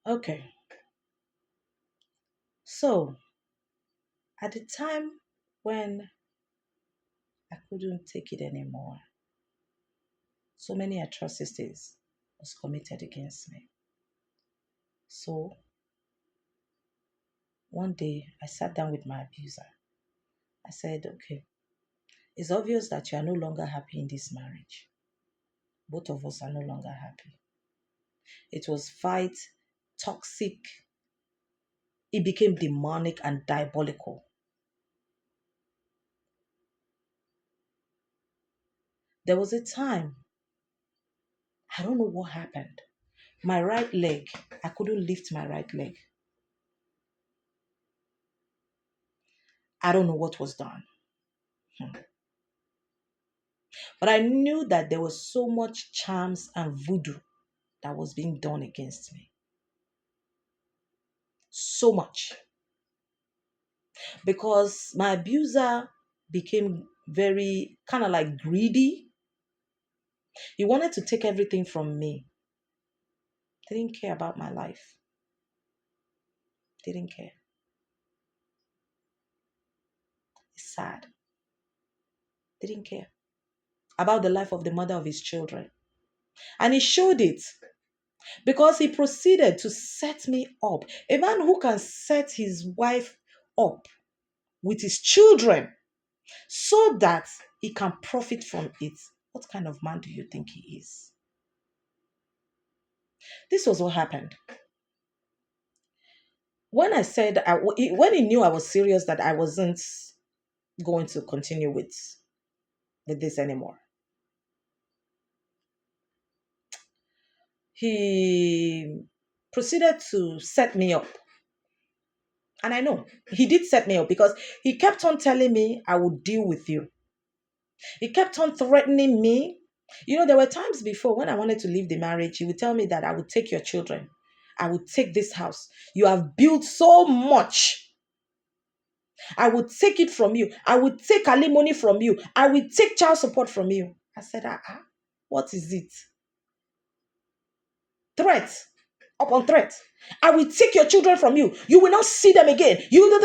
Okay. So, at the time when I couldn't take it anymore, so many atrocities was committed against me. So, one day I sat down with my abuser. I said, okay, it's obvious that you are no longer happy in this marriage. Both of us are no longer happy. It was fight, toxic. It became demonic and diabolical. There was a time, I don't know what happened. My right leg, I couldn't lift my right leg. I don't know what was done. Hmm. But I knew that there was so much charms and voodoo that was being done against me. So much. Because my abuser became very kind of like greedy. He wanted to take everything from me. Didn't care about my life. Didn't care. It's sad. Didn't care about the life of the mother of his children. And he showed it because he proceeded to set me up. A man who can set his wife up with his children so that he can profit from it. What kind of man do you think he is? This was what happened. When I said, when he knew I was serious, that I wasn't going to continue with this anymore, he proceeded to set me up. And I know he did set me up because he kept on telling me I would deal with you. He kept on threatening me. You know, there were times before when I wanted to leave the marriage, he would tell me that I would take your children. I would take this house. You have built so much. I would take it from you. I would take alimony from you. I will take child support from you. I said, what is it? Threat upon threat. I will take your children from you. You will not see them again. You.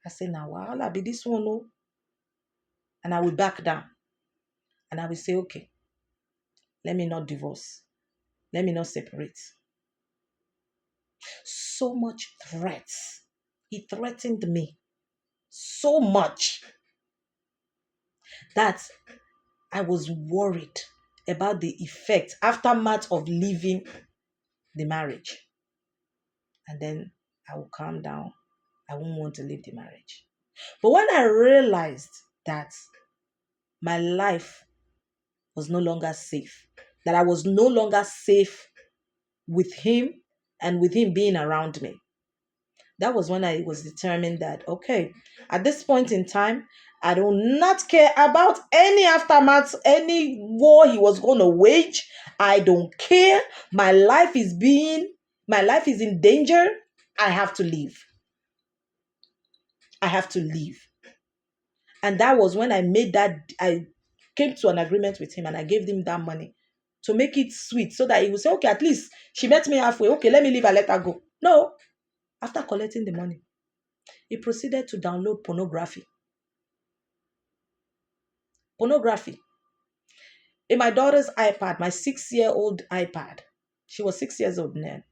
I said, now, I'll be this one, no. And I will back down. And I will say, okay, let me not divorce. Let me not separate. So much threats. He threatened me so much that I was worried about the effect, aftermath of leaving the marriage. And then I will calm down. I won't want to leave the marriage. But when I realized that my life was no longer safe, that I was no longer safe with him and with him being around me, that was when I was determined that, okay, at this point in time, I do not care about any aftermath, any war he was going to wage. I don't care. My life is in danger. I have to leave. I have to leave. And that was when I came to an agreement with him and I gave him that money to make it sweet so that he would say, okay, at least she met me halfway. Okay, let me leave and let her go. No. After collecting the money, he proceeded to download pornography. Pornography. In my daughter's iPad, my 6-year-old iPad, she was 6 years old then.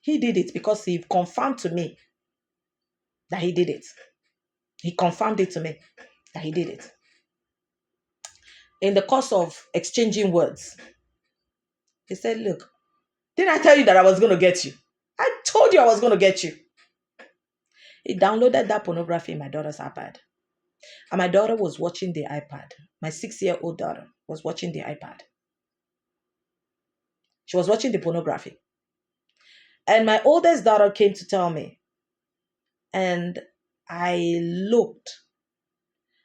He did it because he confirmed to me that he did it. He confirmed it to me that he did it. In the course of exchanging words, he said, look, didn't I tell you that I was going to get you? I told you I was going to get you. He downloaded that pornography in my daughter's iPad. And my daughter was watching the iPad. My 6-year-old daughter was watching the iPad. She was watching the pornography. And my oldest daughter came to tell me. And I looked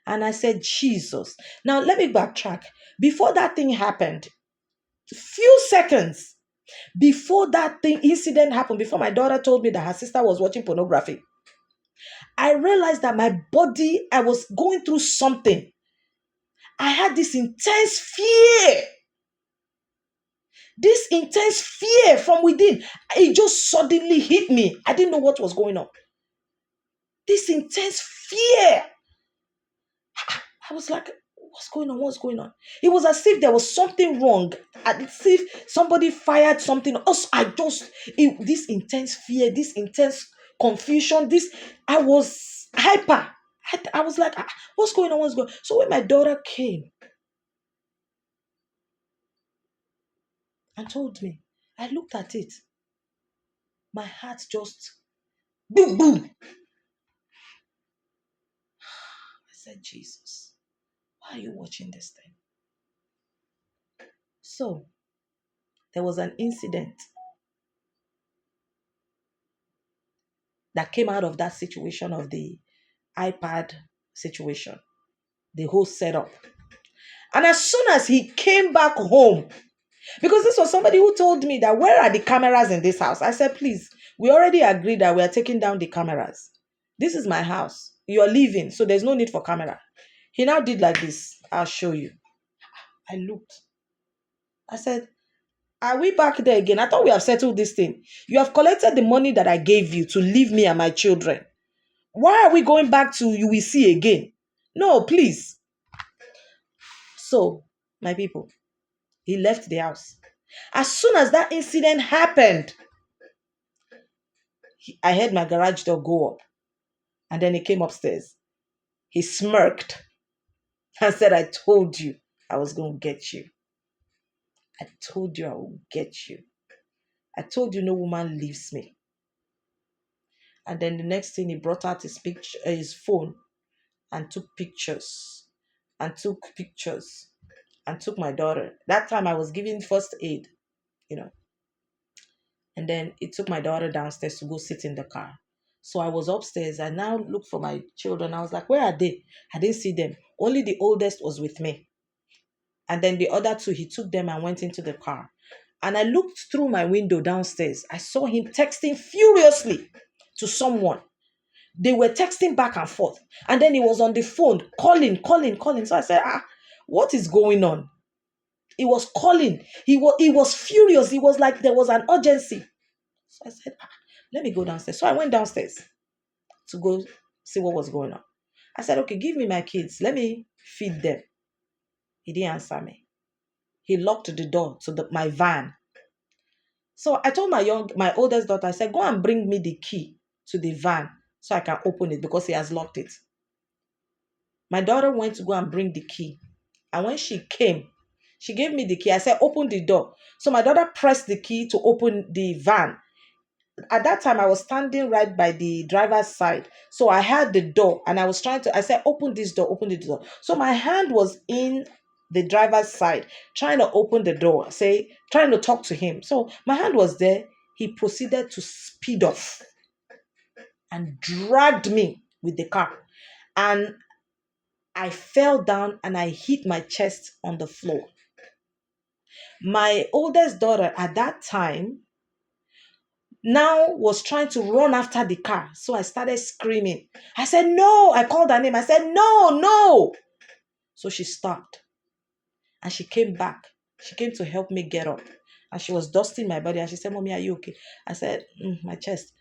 and I said, Jesus. Now, let me backtrack. Before that thing happened, few seconds before that incident happened, before my daughter told me that her sister was watching pornography, I realized that my body, I was going through something. I had this intense fear This intense fear from within, it just suddenly hit me. I didn't know what was going on. This intense fear. I was like, what's going on? What's going on? It was as if there was something wrong. As if somebody fired something else. This intense fear, this intense confusion, I was hyper. I was like, what's going on? What's going on? So when my daughter came and told me, I looked at it. My heart just boom, boom. I said, Jesus, why are you watching this thing? So there was an incident that came out of that situation of the iPad situation, the whole setup. And as soon as he came back home, because this was somebody who told me that, where are the cameras in this house? I said, please, we already agreed that we are taking down the cameras. This is my house. You're leaving, so there's no need for camera. He now did like this. I'll show you. I looked. I said, are we back there again? I thought we have settled this thing. You have collected the money that I gave you to leave me and my children. Why are we going back to you will see again? No, please. So, my people, he left the house. As soon as that incident happened, I heard my garage door go up. And then he came upstairs. He smirked and said, I told you I was going to get you. I told you I will get you. I told you no woman leaves me. And then the next thing, he brought out his phone and took pictures and took pictures and took my daughter. That time I was giving first aid, you know. And then he took my daughter downstairs to go sit in the car. So I was upstairs. I now looked for my children. I was like, where are they? I didn't see them. Only the oldest was with me. And then the other two, he took them and went into the car. And I looked through my window downstairs. I saw him texting furiously to someone. They were texting back and forth. And then he was on the phone, calling. So I said, what is going on? He was calling. He was furious. He was like there was an urgency. So I said, let me go downstairs. So I went downstairs to go see what was going on. I said, okay, give me my kids. Let me feed them. He didn't answer me. He locked the door to my van. So I told my oldest daughter, I said, go and bring me the key to the van so I can open it because he has locked it. My daughter went to go and bring the key. And when she came, she gave me the key. I said, open the door. So my daughter pressed the key to open the van. At that time, I was standing right by the driver's side. So I had the door and I said, open this door, open the door. So my hand was in the driver's side, trying to open the door, trying to talk to him. So my hand was there. He proceeded to speed off and dragged me with the car. And I fell down and I hit my chest on the floor. My oldest daughter at that time now was trying to run after the car. So I started screaming. I said, no. I called her name. I said, no, no. So she stopped and she came back. She came to help me get up. And she was dusting my body. And she said, Mommy, are you okay? I said, my chest.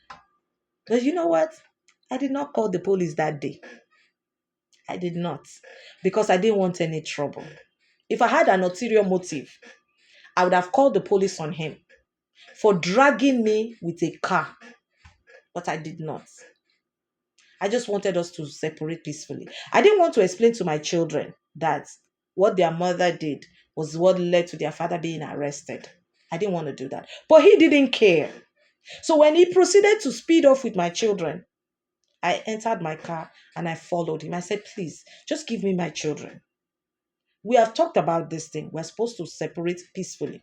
But you know what? I did not call the police that day. I did not. Because I didn't want any trouble. If I had an ulterior motive, I would have called the police on him for dragging me with a car. But I did not. I just wanted us to separate peacefully. I didn't want to explain to my children that what their mother did was what led to their father being arrested. I didn't want to do that. But he didn't care. So when he proceeded to speed off with my children, I entered my car and I followed him. I said, please, just give me my children. We have talked about this thing. We're supposed to separate peacefully.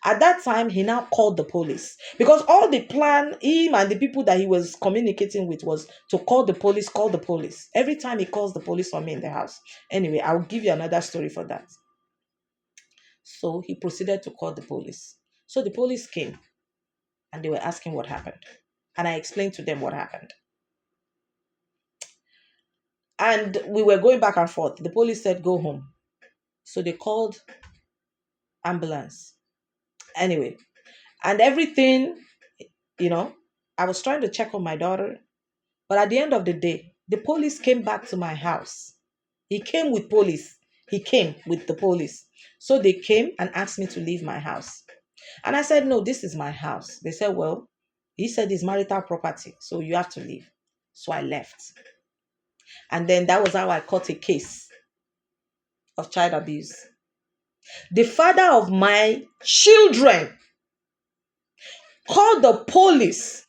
At that time, he now called the police because all the plan, him and the people that he was communicating with was to call the police, call the police. Every time he calls the police on me in the house. Anyway, I'll give you another story for that. So he proceeded to call the police. So the police came and they were asking what happened. And I explained to them what happened. And we were going back and forth. The police said, go home. So they called ambulance. Anyway, and everything, you know, I was trying to check on my daughter. But at the end of the day, the police came back to my house. He came with police. He came with the police. So they came and asked me to leave my house. And I said, no, this is my house. They said, well, he said it's marital property, so you have to leave. So I left. And then that was how I caught a case of child abuse. The father of my children called the police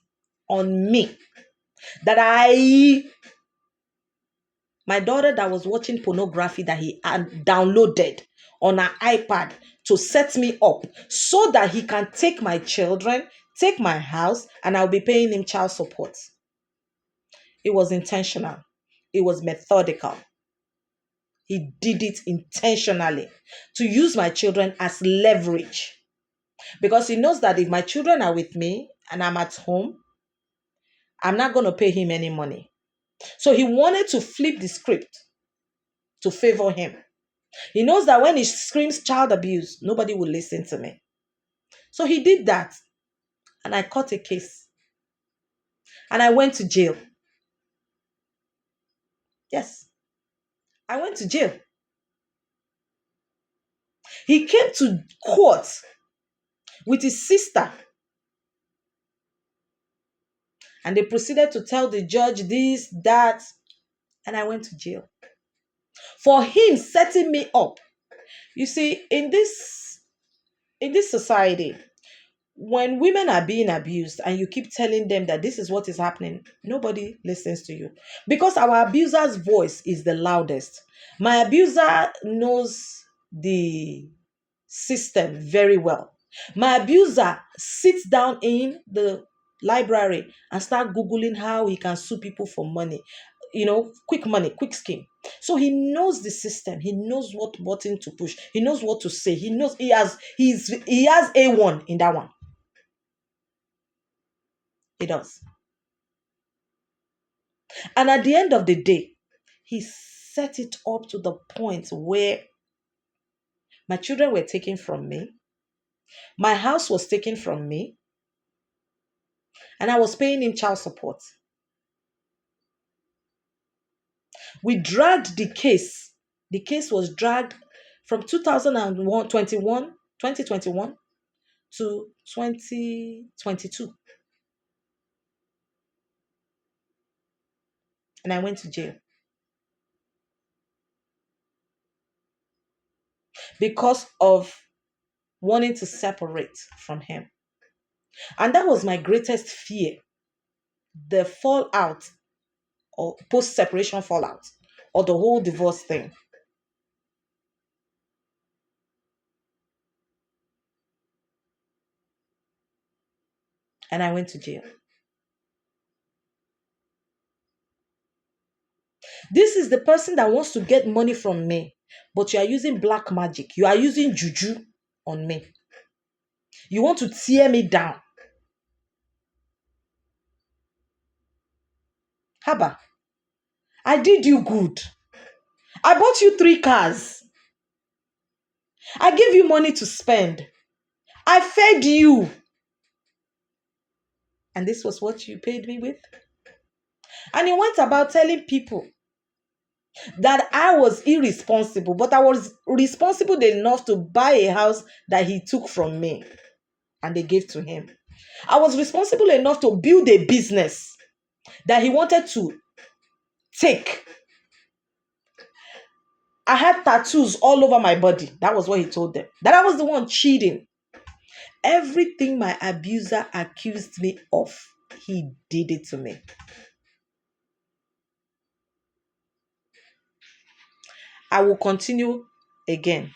on me that my daughter that was watching pornography that he had downloaded on her iPad to set me up so that he can take my children, take my house, and I'll be paying him child support. It was intentional. It was methodical. He did it intentionally to use my children as leverage because he knows that if my children are with me and I'm at home, I'm not going to pay him any money. So he wanted to flip the script to favor him. He knows that when he screams child abuse, nobody will listen to me. So he did that. And I caught a case. And I went to jail. Yes, I went to jail. He came to court with his sister. And they proceeded to tell the judge this, that. And I went to jail. For him setting me up. You see, in this society, when women are being abused and you keep telling them that this is what is happening, nobody listens to you because our abuser's voice is the loudest. My abuser knows the system very well. My abuser sits down in the library and start Googling how he can sue people for money. Quick money, quick scheme. So he knows the system. He knows what button to push. He knows what to say. He knows he has A1 in that one. He does. And at the end of the day, he set it up to the point where my children were taken from me. My house was taken from me. And I was paying him child support. We dragged the case. The case was dragged from 2021 to 2022. And I went to jail. Because of wanting to separate from him. And that was my greatest fear. The fallout or post-separation fallout or the whole divorce thing. And I went to jail. This is the person that wants to get money from me, but you are using black magic. You are using juju on me. You want to tear me down. Haba, I did you good. I bought you 3 cars. I gave you money to spend. I fed you. And this was what you paid me with? And he went about telling people that I was irresponsible, but I was responsible enough to buy a house that he took from me and they gave to him. I was responsible enough to build a business that he wanted to take. I had tattoos all over my body. That was what he told them. That I was the one cheating. Everything my abuser accused me of, he did it to me. I will continue again